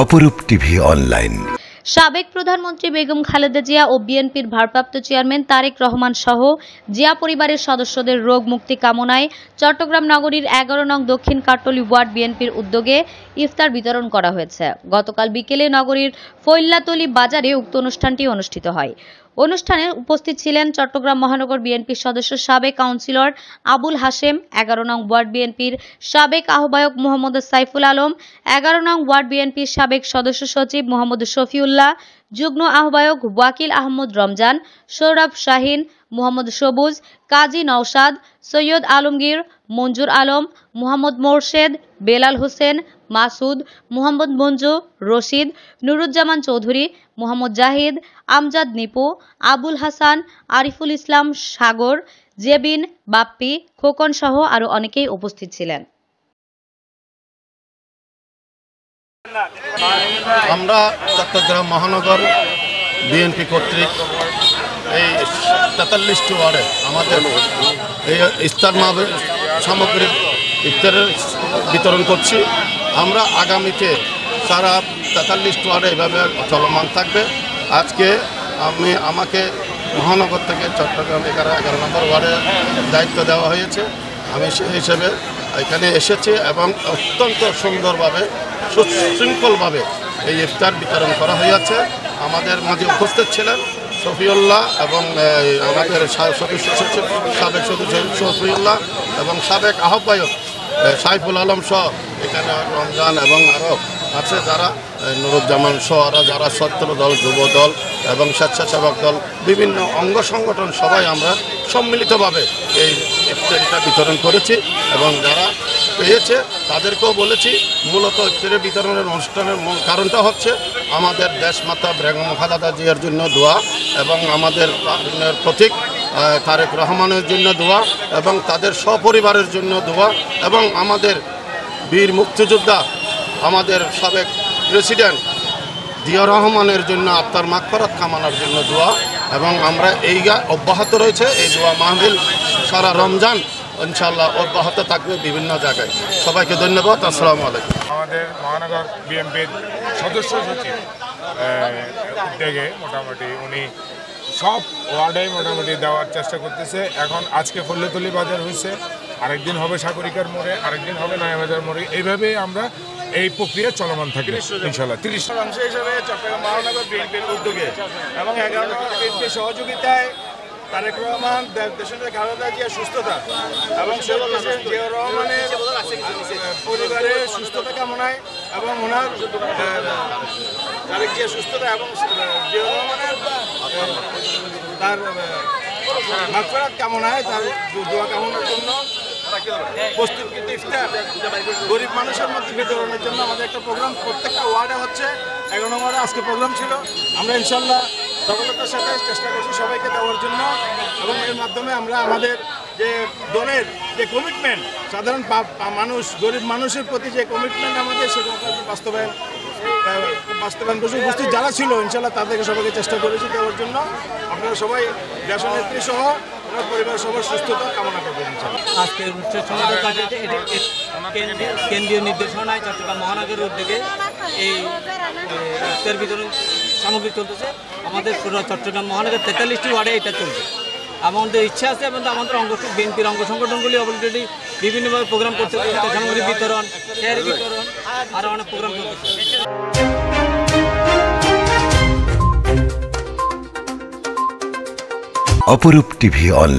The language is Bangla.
অপরূপ টিভি অনলাইন। সাবেক প্রধানমন্ত্রী বেগম খালেদা জিয়া ও বিএনপির ভারপ্রাপ্ত চেয়ারম্যান তারেক রহমান সহ জিয়া পরিবারের সদস্যদের রোগ মুক্তি কামনায় চট্টগ্রাম নগরীর 11 নং দক্ষিণ কাট্টলী ওয়ার্ড বিএনপির উদ্যোগে ইফতার বিতরণ করা হয়েছে। গতকাল বিকেলে নগরীর ফৈল্লাতলী বাজারে উক্ত অনুষ্ঠানটি অনুষ্ঠিত হয়। অনুষ্ঠানে উপস্থিত ছিলেন চট্টগ্রাম মহানগর বিএনপির সদস্য সাবেক কাউন্সিলর আবুল হাশেম, 11 নং ওয়ার্ড বিএনপির সাবেক আহ্বায়ক মোহাম্মদ সাইফুল আলম, 11 নং ওয়ার্ড বিএনপির সাবেক সদস্য সচিব মোহাম্মদ শফিউল্লাহ, যুগ্ম আহ্বায়ক ওয়াকিল আহমদ রমজান, সৌরভ শাহিন, মোহাম্মদ সবুজ, কাজী নওশাদ, সৈয়দ আলমগীর, মঞ্জুর আলম, মোহাম্মদ মোরশেদ, বেলাল হোসেন, মাসুদ, মোহাম্মদ মঞ্জু, রশিদ, নুরুজ্জামান চৌধুরী, মোহাম্মদ জাহিদ, আমজাদ নিপু, আবুল হাসান, আরিফুল ইসলাম সাগর, জেবিন, বাপ্পি, খোকন সহ আরো অনেকেই উপস্থিত ছিলেন। আমরা চট্টগ্রাম মহানগর বিএনপি কর্তৃক এই 43টি ওয়ার্ডে আমাদের এই ইফতার সামগ্রী ইফতারের বিতরণ করছি। আমরা আগামীতে সারা 43টি ওয়ার্ডে এইভাবে চলমান থাকবে। আজকে আমাকে মহানগর থেকে চট্টগ্রাম 11 নম্বর ওয়ার্ডের দায়িত্ব দেওয়া হয়েছে। আমি সেই হিসেবে এখানে এসেছি এবং অত্যন্ত সুন্দরভাবে সুশৃঙ্খলভাবে এই ইফতার বিতরণ করা হয়েছে। আমাদের মাঝে উপস্থিত ছিলেন শফিউল্লাহ এবং আমাদের সাবেক সদস্য শফিউল্লাহ এবং সাবেক আহ্বায়ক সাইফুল আলম সহ এখানে রমজান এবং আরও আছে যারা নুরুজ্জামান সহ আরও যারা ছাত্র দল, যুব দল এবং স্বেচ্ছাসেবক দল, বিভিন্ন অঙ্গ সংগঠন সবাই আমরা সম্মিলিতভাবে এই ইফতারিটা বিতরণ করেছি এবং যারা পেয়েছে তাদেরকেও বলেছি। মূলত ইফতারি বিতরণের অনুষ্ঠানের মূল কারণটা হচ্ছে আমাদের দেশমাতা বেগম খালেদা জিয়ার জন্য দোয়া এবং আমাদের প্রতীক তারেক রহমানের জন্য দোয়া এবং তাদের সপরিবারের জন্য দোয়া এবং আমাদের বীর মুক্তিযোদ্ধা আমাদের সাবেক প্রেসিডেন্ট জিয়া রহমানের জন্য আত্মার মাগফিরাত কামনার জন্য দোয়া এবং আমরা এই অব্যাহত রয়েছে। এই দোয়া মাহফিল সারা রমজান ইনশাআল্লাহ অব্যাহত থাকবে বিভিন্ন জায়গায়। সবাইকে ধন্যবাদ। আসসালামু আলাইকুম। আমাদের মহানগর বিএনপির সদস্য সচিব উদ্যোগে মোটামুটি উনি সব ওয়ার্ডেই মোটামুটি দেওয়ার চেষ্টা করতেছে। এখন আজকে ফৈল্লাতলী বাজার হয়েছে, আরেকদিন হবে সাগরিকার মোড়ে, আরেকদিন হবে নয়াবাজার মোড়ে। এইভাবেই আমরা এই প্রক্রিয়া চলমান থাকবে ইনশাআল্লাহ। 30 অংশ হিসেবে চট্টগ্রাম মহানগর বিএনপির উদ্যোগে এবং 11 নম্বর বিএনপির সহযোগিতায় তারেক রহমান দেশের খালেদা জিয়ার সুস্থতা এবং জিয়া রহমানের পরিবারের সুস্থতা কামনায় এবং ওনার তারেক জিয়ার সুস্থতা এবং জিয়া রহমানের তার মাগফিরাত কামনায়, তার দোয়া কামনার জন্য প্রস্তুতকৃত ইফতার গরিব মানুষের মধ্যে বিতরণের জন্য আমাদের একটা প্রোগ্রাম প্রত্যেকটা ওয়ার্ডে হচ্ছে। 11 নম্বরে আজকে প্রোগ্রাম ছিল। আমরা ইনশাল্লাহ সফলতার সাথে চেষ্টা করছি সবাইকে দেওয়ার জন্য এবং এর মাধ্যমে আমরা আমাদের যে দলের যে কমিটমেন্ট, সাধারণ মানুষ গরিব মানুষের প্রতি যে কমিটমেন্ট আমাদের সেটা বাস্তবায়ন করছি। উপস্থিত যারা ছিল ইনশাল্লাহ তাদেরকে সবাইকে চেষ্টা করেছি দেওয়ার জন্য। আপনারা সবাই দেশনেত্রী সহ ওনার পরিবার সবার সুস্থতা কামনা করবেন। আজকের কেন্দ্রীয় নির্দেশনায় চট্টগ্রাম মহানগরের উদ্যোগে এই ইফতার বিতরণ সামগ্রী চলতেছে। আমাদের পুরো চট্টগ্রাম মহানগর 43টি ওয়ার্ডে এটা চলছে। আমাদের ইচ্ছা আছে এবং আমাদের বিএনপির অঙ্গ সংগঠনগুলি অলরেডি বিভিন্নভাবে প্রোগ্রাম করতে সামগ্রী বিতরণ, শেয়ার বিতরণ, আরও অনেক প্রোগ্রাম চলতেছে। অপরূপ টিভি অনলাইন।